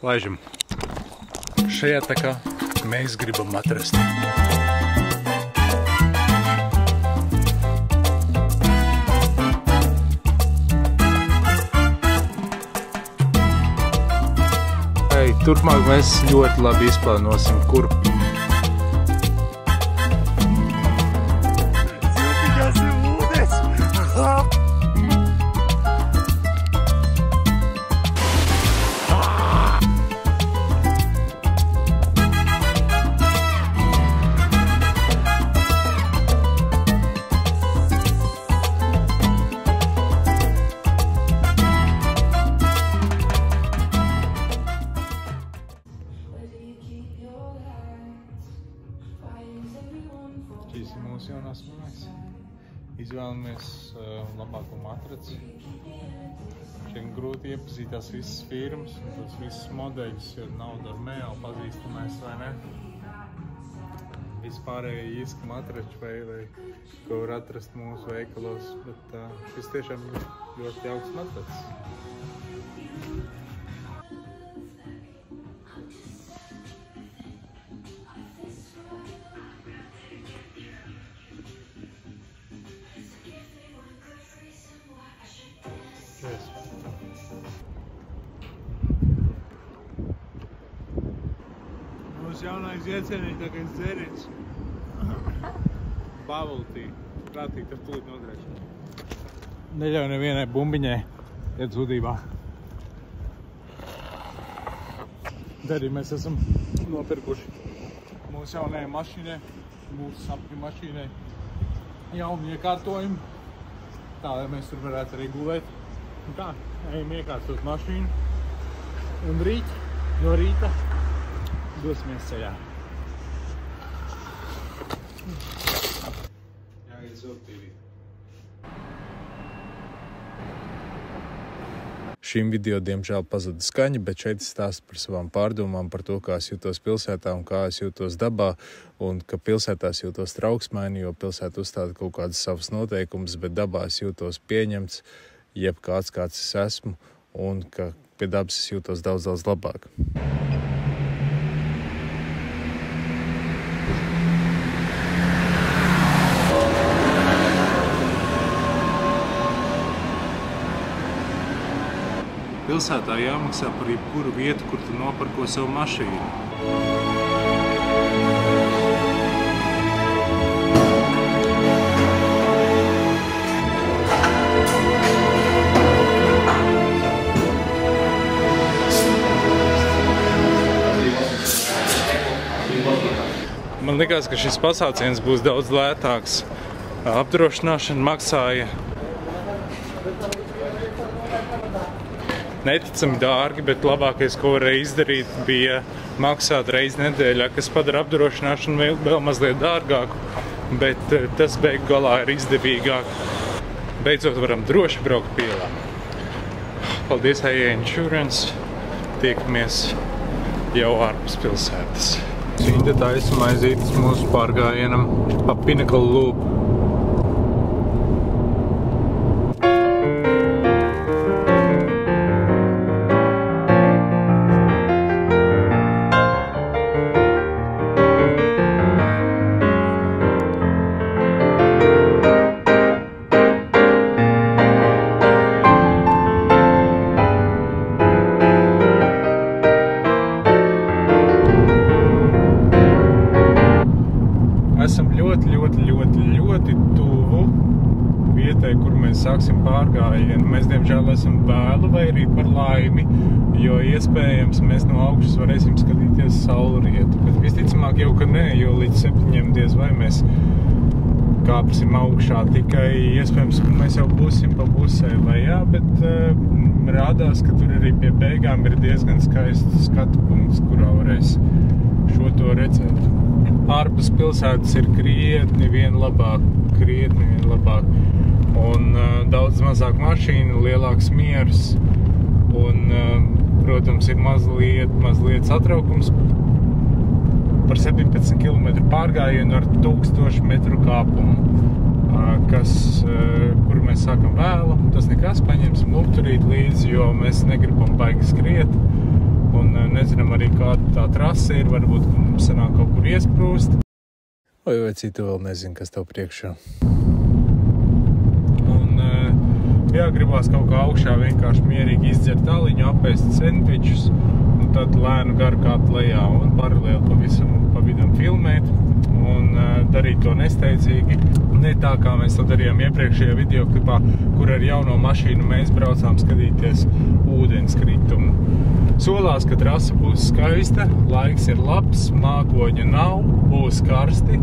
Laižam. Šajā tā kā mēs gribam atrast. Turpmāk mēs ļoti labi izplānosim, kur. Šīs ir mūsu jaunās mājas. Izvēlamies labāko matraci. Šeit grūti iepazīt tās visas firmas un tās visas modeļus, jo nav Dormeo pazīstamais, vai ne? Vispārēji īska matraču vai ko var atrast mūsu veikalos, bet šis tiešām ļoti jauks matracis. Mūsu jaunais iecienītākais dzēriens. Bubble tea. Prātīgi, tas tūlīt nodrēs. Neļauj nevienai bumbiņai iet zudībā. Te arī mēs esam nopirkuši mūsu jaunajai mašīnai, mūsu sapņu mašīnai jaunu iekārtojumu. Tā, lai mēs tur varētu arī gulēt. Un tā, ejam iekārtot mašīnu. Un no rīta dosimies ceļā. Jāiet zobtīvī. Šīm video diemžēl pazuda skaņa, bet šeit es stāstu par savām pārdomām par to, kā es jūtos pilsētā un kā es jūtos dabā, un ka pilsētās jūtos trauksmaini, jo pilsēta uzstāda kaut kādas savas noteikumus, bet dabā es jūtos pieņemts, jeb kāds es esmu, un ka pie dabas es jūtos daudz labāk. Pilsētā jāmaksā par jebkuru vietu, kur tu noparko savu mašīnu. Man likās, ka šis pasāciens būs daudz lētāks. Apdrošināšana maksāja neticami dārgi, bet labākais, ko varēja izdarīt, bija maksāt reizi nedēļā, kas padara apdrošināšanu vēl mazliet dārgāku, bet tas beigu galā ir izdevīgāk. Beidzot varam droši braukt pielā. Paldies AA Insurance. Tiekamies jau ārpus pilsētas. Šīta taisa maizītes mūsu pārgājienam pa Pinnacle Loop. Esam ļoti tuvu vietai, kur mēs sāksim pārgājienu. Mēs, diemžēl, esam vēlu vai arī par laimi, jo iespējams mēs no augšas varēsim skatīties saulrietu. Bet visticamāk jau, ka nē, jo līdz 7 diez vai mēs kāpsim augšā. Tikai iespējams, ka mēs jau būsim pa pusē lejā, bet rādās, ka tur arī pie beigām ir diezgan skaists skatu punkts, kurā varēs šo to redzēt. Ārpus pilsētas ir krietni vien labāk, un daudz mazāk mašīnu, lielāks miers, un, protams, ir mazliet satraukums par 17 km pārgājienu ar 1000 metru kāpumu, kur mēs sākam vēlu. Tas nekas, paņemsim lukturīt līdzi, jo mēs negribam baigi skriet un nezinām arī, kāda tā trasa ir, varbūt, ka mums sanāk kaut kur iesprūst. Vai citu vēl nezinu, kas tev priekšā. Un, jā, gribās kaut kā augšā vienkārši mierīgi izdzert aliņu, apēst sendvičus, un tad lēnu garu kāpt lejā un paralēli pavisam pa vidam filmēt un darīt to nesteidzīgi. Ne tā, kā mēs to darījām iepriekšējā videoklipā, kur ar jauno mašīnu mēs braucām skatīties ūdenskritumu. Solās, ka trasa būs skaista, laiks ir labs, mākoņa nav, būs karsti,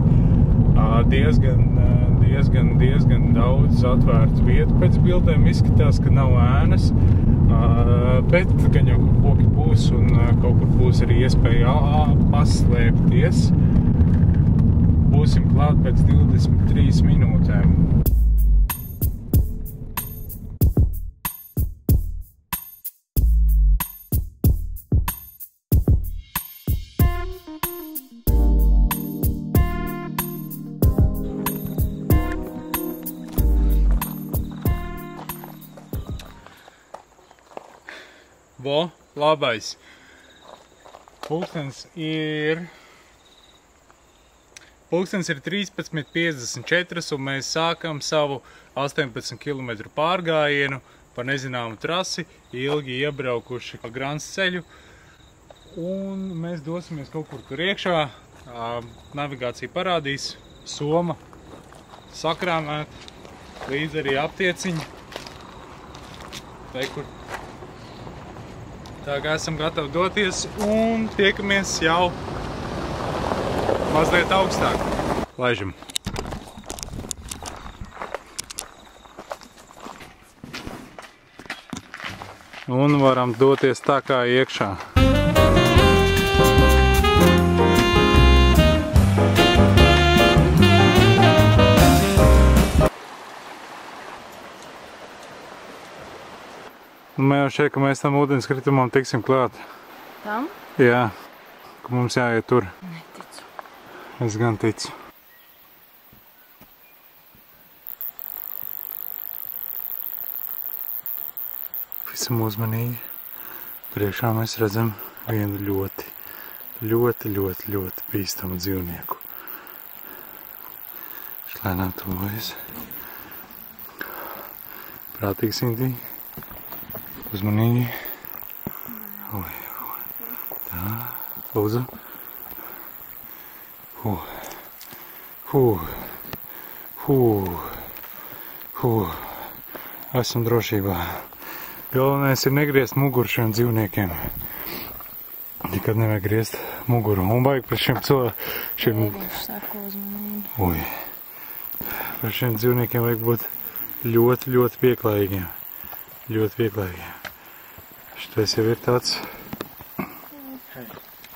diezgan daudz atvērtu vietu. Pēc bildēm izskatās, ka nav ēnas, bet gan jau koki būs un kaut kur būs arī iespēja paslēpties. Būsim klāt pēc 23 minūtēm. Vo, labais. Pulkstens ir 13:54 un mēs sākam savu 18 km pārgājienu pa nezināmu trasi, ilgi iebraukuši pa Grants ceļu. Un mēs dosimies kaut kur tur iekšā. Navigācija parādīs, soma sakrāmēt, līdz arī aptieciņi. Kur. Tā kā esam gatavi doties un tiekamies jau mazliet augstāk. Laižam. Un varam doties tā kā iekšā. Man jau šeit, ka mēs tam ūdenskritumam tiksim klāt. Tam? Jā, ka mums jāiet tur. Neticu. Es gan ticu. Visam uzmanīgi. Priekšā mēs redzam vienu ļoti bīstamu dzīvnieku. Šlēnām tuvojas. Prātīgi, Sintī. Uzmanīgi. Tā, lūdzu. Esam drošībā. Galvenais ir negriezt muguru šiem dzīvniekiem. Nekad nevajag griezt muguru. Un vajag par šiem cilvēkiem... Par šiem dzīvniekiem vajag būt ļoti pieklājīgiem. Ļoti pieklājīgiem. Šitais jau ir tāds...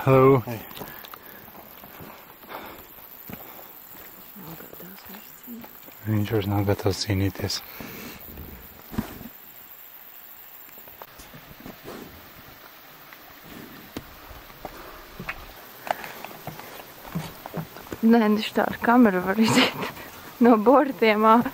Hello! Hey. Viņš vairs nav gatavs cīnīties. Nē, viņš tā ar kameru var iziet no bortiem ārā.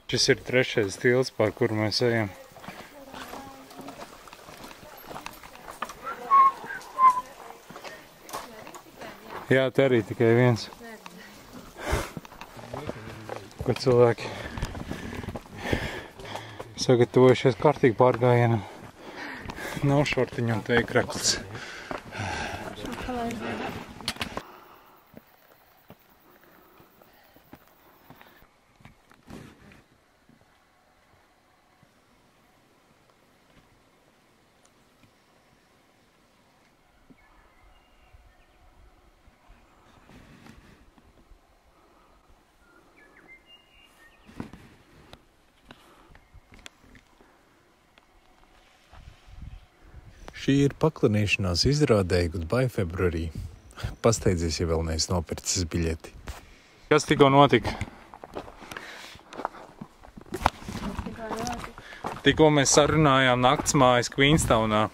Šis ir trešais tilts, pār kuru mēs ejam. Jā, te arī tikai viens. Ko cilvēki Sagatavojušies kārtīgi pārgājienam. Nav šortiņu un te ir krekls. Šī ir paklanīšanās izrādē Goodbye February. Pasteidzies, ja vēl neesi nopircis biļeti. Kas tikko notika? Tikko mēs sarunājām naktsmājas Queenstownā,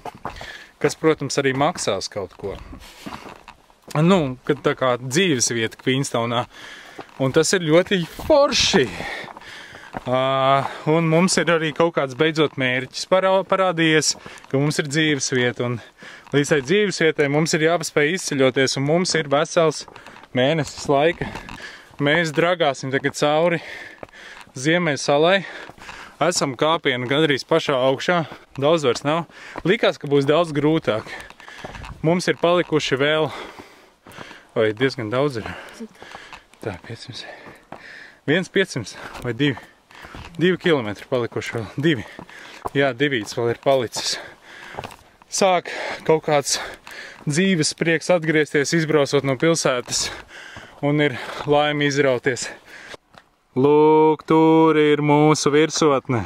kas, protams, arī maksās kaut ko. Nu, kad tā kā dzīves vieta Queenstownā. Un tas ir ļoti forši. Un mums ir arī kaut kāds beidzot mērķis parādījies, ka mums ir dzīves vieta, un līdz tai dzīves vietai mums ir jāpaspēj izceļoties, un mums ir vesels mēnesis laika. Mēs dragāsim tagad cauri Ziemēs salai, esam kāpienu gandrīz pašā augšā, daudz vairs nav. Likās, ka būs daudz grūtāk. Mums ir palikuši vēl, vai diezgan daudz ir. Tā, 500. 1,500 vai 2. 2 kilometri palikuši vēl. 2. Jā, 2 vēl ir palicis. Sāk kaut kāds dzīves prieks atgriezties, izbraucot no pilsētas, un ir laime izrauties. Lūk, tur ir mūsu virsotne.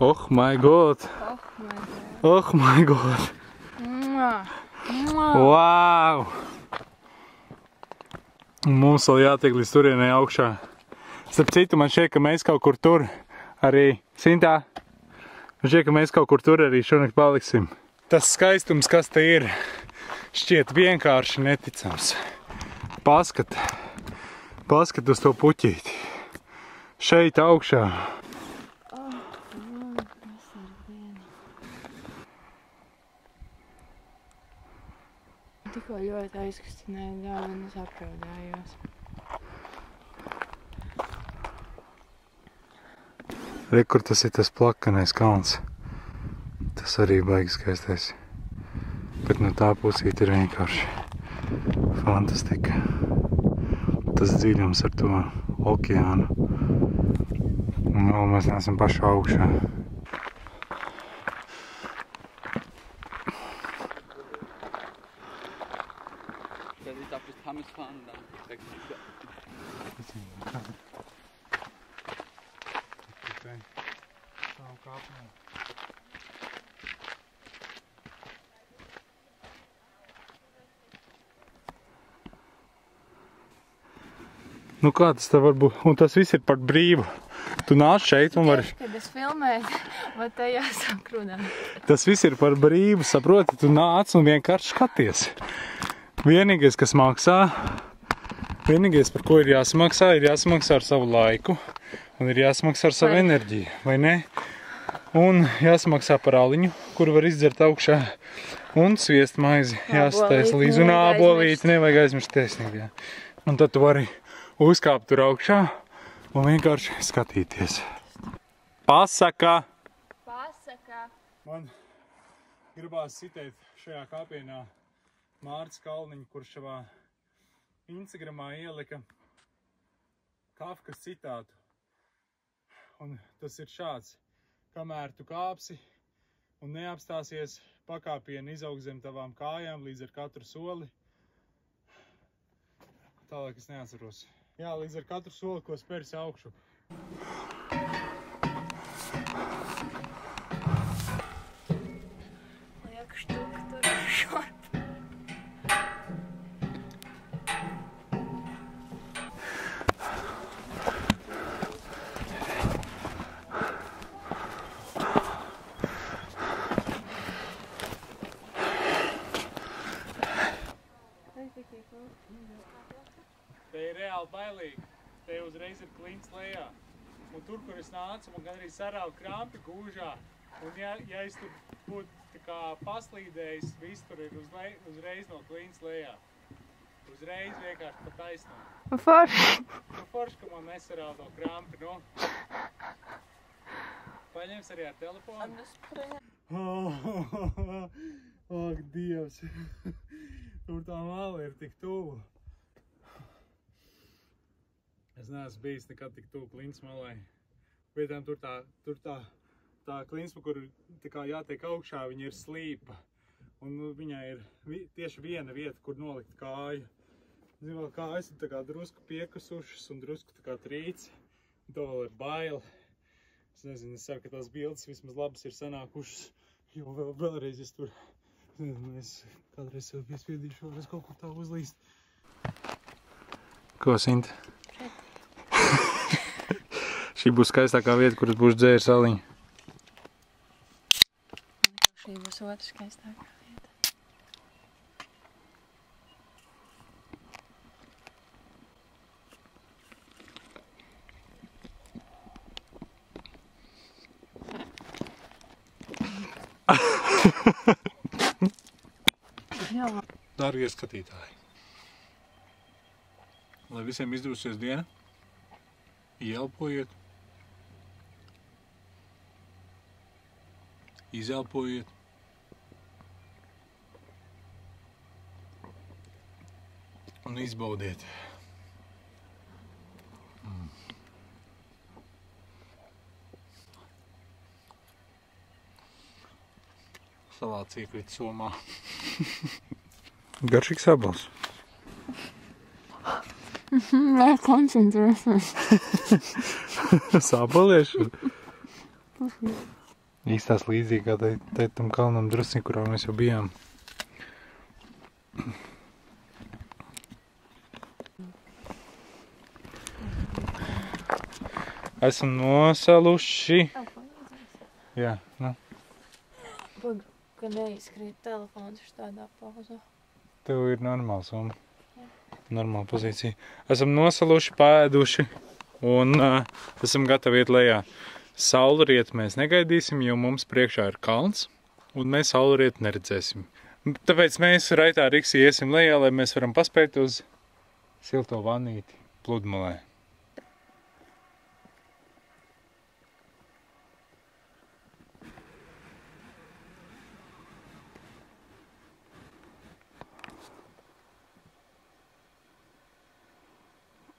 Oh my god! Oh my god! Wow! Mums vēl jātiek līdz turienei augšā. Starp citu, man šķiet, ka mēs kaut kur tur arī, Sintā, man šķiet, ka mēs kaut kur tur arī šonakt paliksim. Tas skaistums, kas te ir, šķiet vienkārši neticams. Paskat uz to puķīti. Šeit augšā. Tikko ļoti aizkustināja galvu un es apraudājos. Re, kur tas ir tas plakanais kalns. Tas arī baigi skaistais. Bet no tā pusīt ir vienkārši fantastika. Tas dziļums ar to okeānu. Un vēl mēs neesam paši augšā. Ich darf bis Hammes fahren und dann weg. Nu kā tas tev var būt? Un tas viss ir par brīvu. Tu nāc šeit un vari... Kad es filmēju, man te jāsāk runāt. Tas viss ir par brīvu, saproti? Tu nāc un vienkārši skaties. Vienīgais, kas maksā, vienīgais, par ko ir jāsamaksā ar savu laiku un ir jāsamaksā ar savu enerģiju, vai ne? Un jāsamaksā par aliņu, kuru var izdzert augšā, un sviestmaizi jāsataisa līdz un ābolīti, nevajag aizmirst taisnīgi. Un tad tu vari uzkāpt tur augšā un vienkārši skatīties. Pasaka! Pasaka! Man gribās citēt šajā kāpienā Mārts Kalniņu, kurš savā Instagramā ielika Kafkas citātu. Un tas ir šāds: kamēr tu kāpsi un neapstāsies, pakāpieni izaugs zem tavām kājām līdz ar katru soli. Tālāk es neatceros. Jā, līdz ar katru soli, ko spērsi augšu. Liek štuka tur šort. Te ir reāli bailīgi. Te uzreiz ir klints lejā. Un tur, kur es nācu, man gan arī sarāva krampi gūžā. Un ja es tur būtu tā kā paslīdējis, viss tur ir uzreiz no klints lejā. Uzreiz vienkārši pa taisnā. Forši. Nu, forši, ka man nesarādo krampi, nu. Paņems arī ar telefonu? Ak, Dievs. Tur tā mala ir tik tuvu. Es neesmu bijis nekad tik tuvu klints malai. Vietām tur tā klints, pa kur tā kā jātiek augšā, viņa ir slīpa. Un viņai ir tieši viena vieta, kur nolikt kāju. Zinu, vēl kājas ir tā kā drusku piekusušas un drusku tā kā trīci. Un to vēl ir baila. Es nezinu, es saku, ka tās bildes vismaz labas ir sanākušas. Jo vēlreiz es tur, nezinu, es kādreiz sev piespiedīšu, vēlreiz kaut kur tā uzlīst. Ko, Sinte? Šī būs skaistākā vieta, kur es būšu dzēris aliņu. Šī būs otra skaistākā vieta. Dārgie skatītāji, lai visiem izdosies diena, ieelpojiet, izelpojiet un izbaudiet. Salāts iekrita somā. Garšīgs abals. Nē, koncentrēsies. Sābalieši? Īstās līdzīgi kā tam kalnam drusni, kurā mēs jau bijām. Esam nosaluši. Jā, nu. Pagaid, ka neizkrīt telefons tādā pauzā. Tev ir normāls, un normāla pozīcija. Esam nosaluši, paēduši un esam gatavi iet lejā. Saulrietu mēs negaidīsim, jo mums priekšā ir kalns, un mēs saulrietu neredzēsim. Tāpēc mēs raitā riksi iesim lejā, lai mēs varam paspēt uz silto vannīti pludmalē.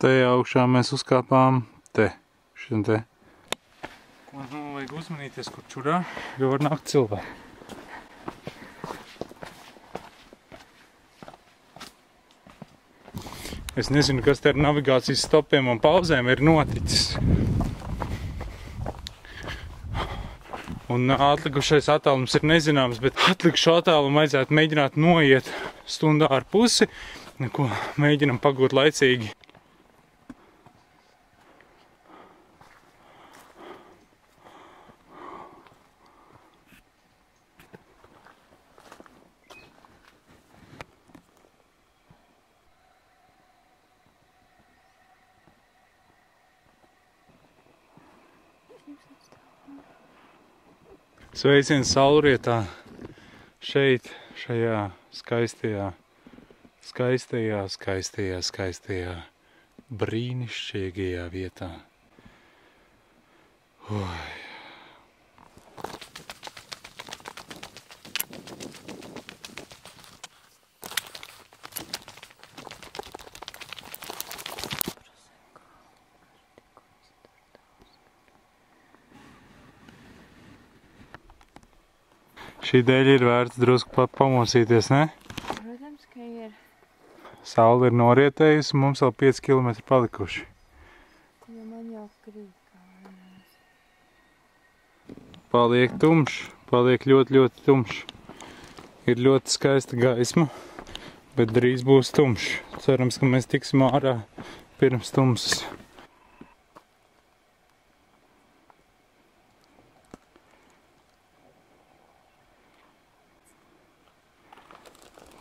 Te augšā mēs uzkāpām šim te. Vajag uzmanīties, kur čurā, jo var nākt cilvēki. Es nezinu, kas te ar navigācijas stopiem un pauzēm ir noticis. Un atlikušais attālums ir nezināms, bet atlikušo attālumu vajadzētu mēģināt noiet stundā ar pusi, ko mēģinam pagūt laicīgi. Sveiciens saulrietā šeit, šajā skaistajā, brīnišķīgajā vietā. Šī dēļ ir vērts drusku pamosīties, ne? Protams, ka ir. Saule ir norietējusi, mums vēl 5 km palikuši. Jo man jau krīt kājās. Paliek tumšs, paliek ļoti tumšs. Ir ļoti skaista gaisma, bet drīz būs tumšs. Cerams, ka mēs tiksim ārā pirms tumsas.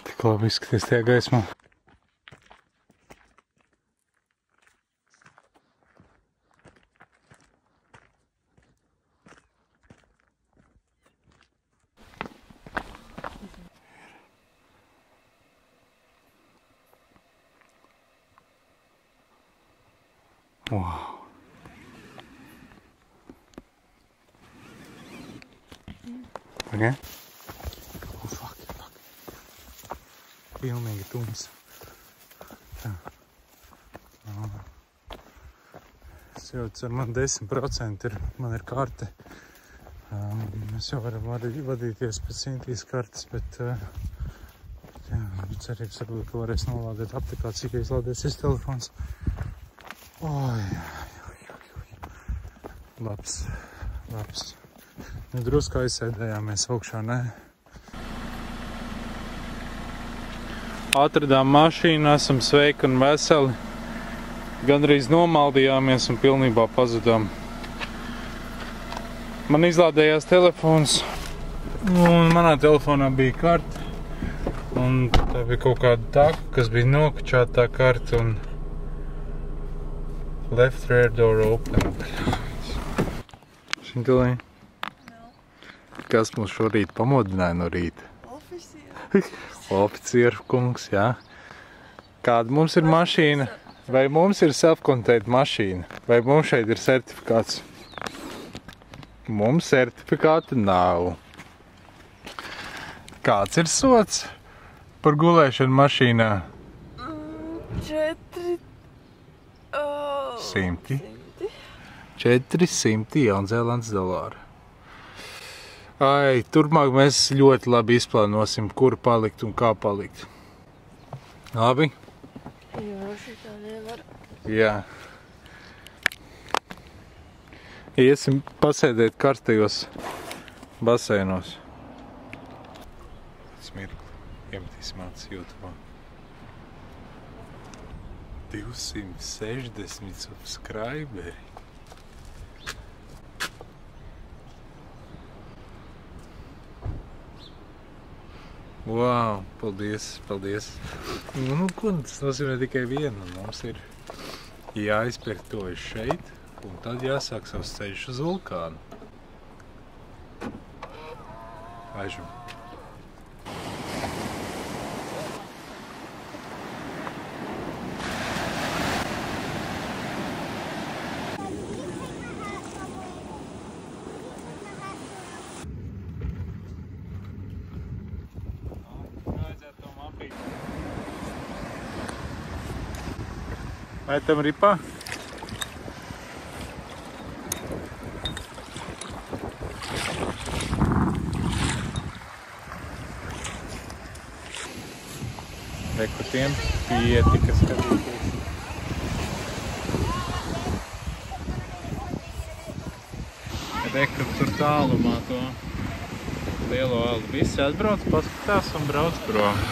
Tik labi izskaties tajā gaismā. Wow. Okay? Oh, fuck. Pilnīgi tums. Tā. Es jūtu, ar man 10% man ir karte. Mēs jau varam vadīties pēc Sintīs kartes, bet cerības varbūt, ka varēs nolādēt aplikāciju, ka izlādēsies telefons. Oi. Labs. Drusku aizsēdējāmies augšā, ne? Atradām mašīnu, esam sveiki un veseli. Gandrīz nomaldījāmies un pilnībā pazudām. Man izlādējās telefons, un manā telefonā bija karte. Un tā bija kaut kāda taka, kas bija nokačāta tā karte, un left rear door open. Šintilī? Kas mums šorīt pamodināja no rīta? Oficieru kungs, jā. Kāda mums ir mašīna? Vai mums ir self-contained mašīna? Vai mums šeit ir certifikāts? Mums certifikāta nav. Kāds ir sots par gulēšanu mašīnā? 400 Jaunzēlandes dolāru. Ai, turpmāk mēs ļoti labi izplānosim, kur palikt un kā palikt. Labi? Jā, šitā nevar. Jā. Iesim pasēdēt karstajos basēnos. Smirkli. Iemetīsim acis YouTube. 260 subscriberi. Wow, paldies. Nu, ko tas nozīmē tikai vienu. Mums ir jāizpirktojas šeit, un tad jāsāk savs ceļš uz vulkānu. Aižam. Vai tam ripā? Reku tiem pietika skatīties. Reku tur tālumā to lielo alu. Visi atbrauc, paskatās un brauc prom.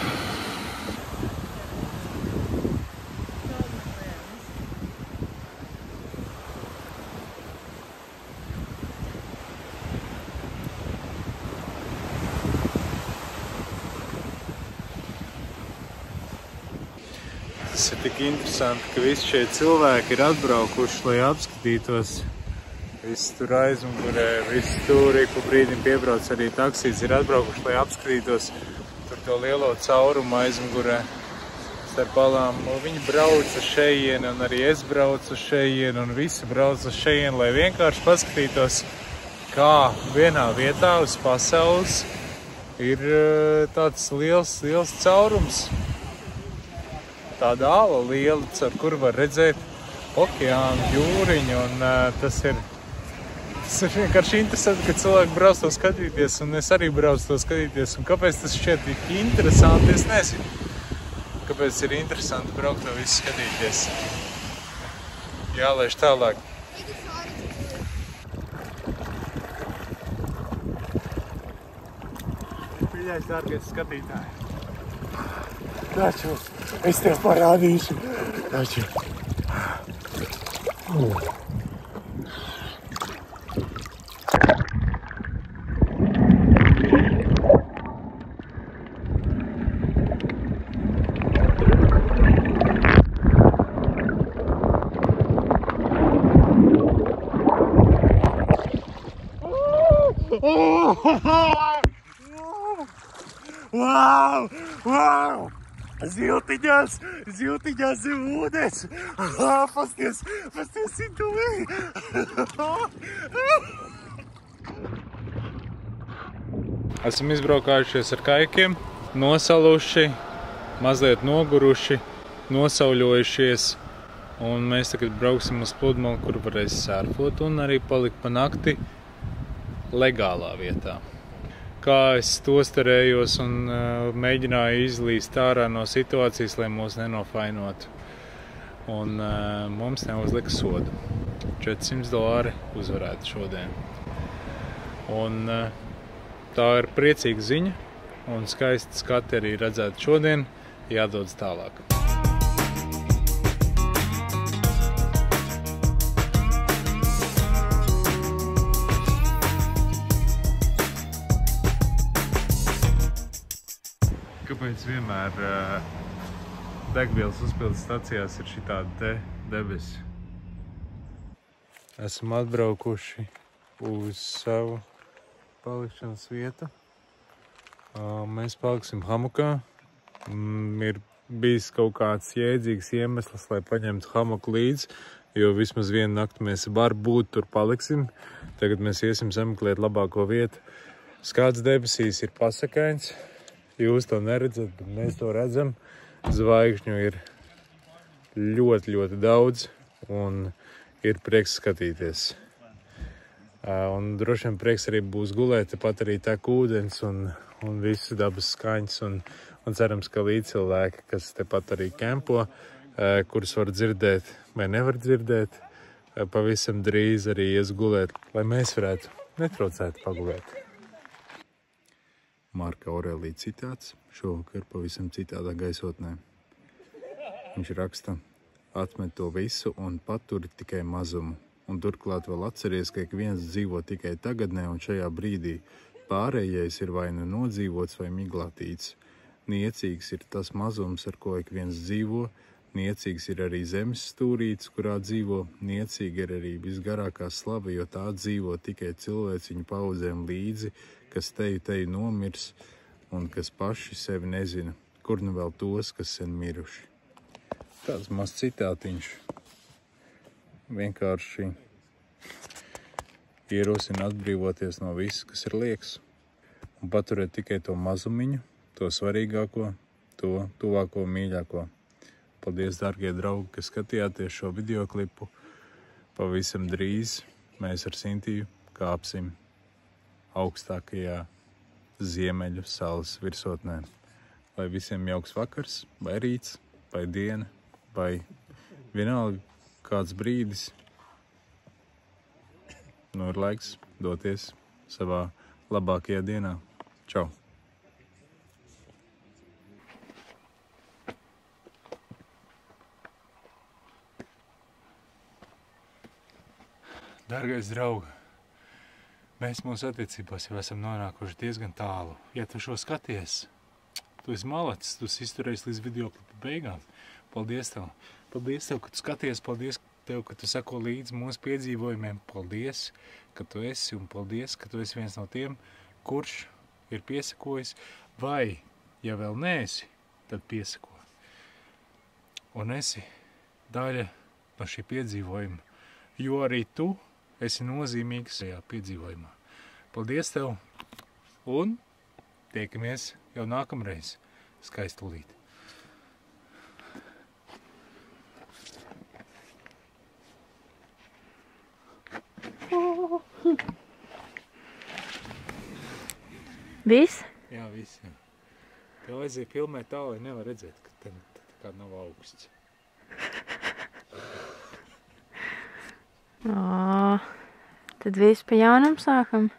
Tas ir tik interesanti, ka visi šie cilvēki ir atbraukuši, lai apskatītos. Visi tur aizmugurē, visi tur ik pa brīdim piebrauc arī taksīts, ir atbraukuši, lai apskatītos tur to lielo caurumu aizmugurē starp alām. Viņi brauc uz šejieni, un arī es braucu uz šejieni, un visi brauc uz šejieni, lai vienkārši paskatītos, kā vienā vietā uz pasaules ir tāds liels caurums. Tāda ala liela, ar kuru var redzēt okeānu, jūriņu, un tas ir vienkārši interesanti, ka cilvēki brauc to skatīties, un es arī braucu to skatīties, un kāpēc tas šķiet tik interesanti, es nezinu. Kāpēc ir interesanti braukt to visu skatīties. Jālaiž tālāk. Mīļais, dārgais skatītāji. Taču, es tev parādīšu. Taču. Wow! Ziltiņās zem ūdens. Pasties Sintuvī. Esam izbraukājušies ar kaikiem, nosaluši, mazliet noguruši, nosauļojušies. Un mēs tagad brauksim uz pludmali, kur varēs sērfot un arī palikt pa nakti legālā vietā. Kā es tosterējos un mēģināju izlīst ārā no situācijas, lai mūs nenofainotu. Un mums neuzlika sodu. $400 uzvarētu šodien. Un tā ir priecīga ziņa un skaisti skati arī redzēt šodien, jādodas tālāk. Kāpēc vienmēr degvielas uzpildes stacijās ir šitādi te debesi? Esam atbraukuši uz savu palikšanas vietu. Mēs paliksim hamukā. Ir bijis kaut kāds jēdzīgs iemesls, lai paņemtu hamuku līdzi, jo vismaz vienu nakti mēs varbūt tur paliksim. Tagad mēs iesim sameklēt labāko vietu. Skats debesīs ir pasakains. Jūs to neredzat, bet mēs to redzam. Zvaigžņu ir ļoti, ļoti daudz un ir prieks skatīties. Un droši vien prieks arī būs gulēt, tepat arī tek ūdens un visas dabas skaņas un cerams, ka līdzcilvēki, kas tepat arī kempo, kurus var dzirdēt vai nevar dzirdēt, pavisam drīz arī ies gulēt, lai mēs varētu netraucēt pagulēt. Marka Aurēlija citāts, šovakar pavisam citādā gaisotnē. Viņš raksta: atmet to visu un paturi tikai mazumu. Un turklāt vēl atceries, ka ik viens dzīvo tikai tagadnē un šajā brīdī. Pārējais ir vai nu nodzīvots vai miglātīts. Niecīgs ir tas mazums, ar ko ik viens dzīvo. Niecīgs ir arī zemes stūrītis, kurā dzīvo. Niecīga ir arī visgarākā slava, jo tā dzīvo tikai cilvēciņu paudzēm līdzi, kas teju nomirs un kas paši sevi nezina, kur nu vēl tos, kas sen miruši. Tāds maz citātiņš vienkārši ierosina atbrīvoties no viss, kas ir liekas, un paturēt tikai to mazumiņu, to svarīgāko, to tuvāko, mīļāko. Paldies, dārgie draugi, kas skatījāties šo videoklipu. Pavisam drīz mēs ar Sintiju kāpsim augstākajā ziemeļu salas virsotnē. Lai visiem jauks vakars, vai rīts, vai diena, vai vienalga kāds brīdis. Nu ir laiks doties savā labākajā dienā. Čau! Dārgais draugi, mēs mūsu attiecībās jau esam nonākuši diezgan tālu. Ja tu šo skaties, tu esi malacis, tu esi izturējis līdz videoklipa beigām. Paldies tev! Paldies tev, ka tu skaties, paldies tev, ka tu seko līdz mūsu piedzīvojumiem. Paldies, ka tu esi un paldies, ka tu esi viens no tiem, kurš ir piesakojis. Vai, ja vēl neesi, tad piesako. Un esi daļa no šī piedzīvojuma, jo arī tu esi nozīmīgs šajā piedzīvojumā. Paldies tev un tiekamies jau nākamreiz. Skaistulīt! Viss? Jā, viss. Jā. Tev vajadzēja filmēt tā, lai nevar redzēt, ka te kā nav augsts. Tad viss pa jaunam sākam.